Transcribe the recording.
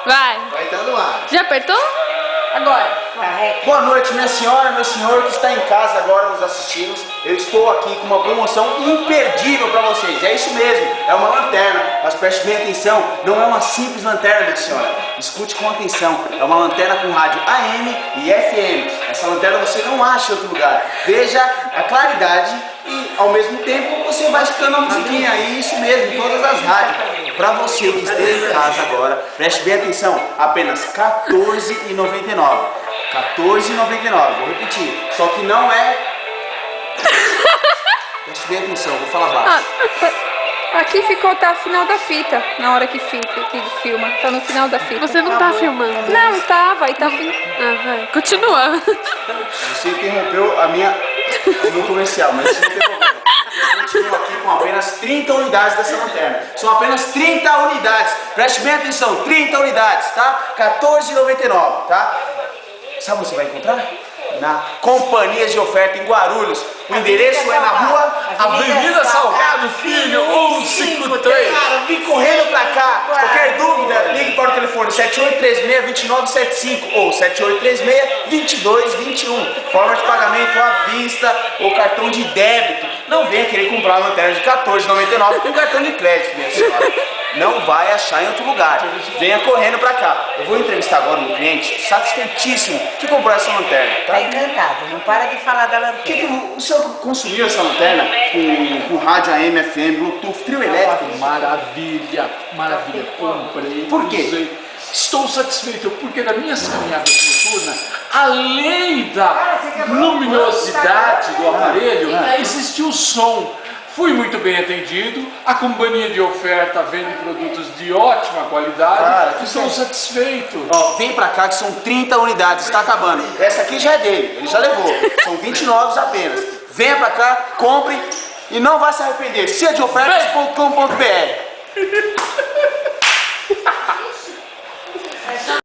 Vai. Vai estar no ar. Já apertou? Agora, carrega. Boa noite, minha senhora, meu senhor que está em casa agora nos assistindo. Eu estou aqui com uma promoção imperdível para vocês. É isso mesmo, é uma lanterna. Mas preste bem atenção, não é uma simples lanterna, minha senhora. Escute com atenção, é uma lanterna com rádio AM e FM. Essa lanterna você não acha em outro lugar. Veja a claridade e ao mesmo tempo você vai escutando a musiquinha. E isso mesmo, em todas as rádios. Para você que esteja em casa agora, preste bem atenção, apenas R$14,99. R$14,99, vou repetir, só que não é... Preste bem atenção, vou falar baixo. Aqui ficou, tá no final da fita, na hora que filma, tá no final da fita. Você não tá filmando. Não, tava, e tá... Ah, vai. Continua. Você interrompeu o meu comercial, mas isso não tem problema. Eu continuo aqui com apenas 30 unidades dessa lanterna. São apenas 30 unidades. Preste bem atenção, 30 unidades, tá? R$14,99, tá? Sabe onde você vai encontrar? Na Companhias de Oferta em Guarulhos. O endereço é na rua Avenida Salgado Filho, 153. Cara, vim correndo pra cá. Qualquer dúvida, ligue para o telefone 7836-2975 ou 7836-2221. Forma de pagamento à vista ou cartão de débito. Não venha querer comprar uma lanterna de R$14,99 com cartão de crédito, minha senhora. Não vai achar em outro lugar. Venha correndo pra cá. Eu vou entrevistar agora um cliente satisfeitíssimo que comprou essa lanterna, tá? Tá encantado, não para de falar da lanterna. O senhor consumiu essa lanterna com rádio AM, FM, Bluetooth, trio elétrico? Maravilha, maravilha. Comprei. Por quê? Usei. Estou satisfeito porque nas minhas caminhadas noturnas, além da luminosidade do aparelho, existe o som. Fui muito bem atendido, a companhia de oferta vende produtos de ótima qualidade. Cara, estou satisfeito. Ó, vem pra cá que são 30 unidades, está acabando. Essa aqui já é dele, ele já levou. São 29 apenas. Venha pra cá, compre e não vai se arrepender. Ciadeofertas.com.br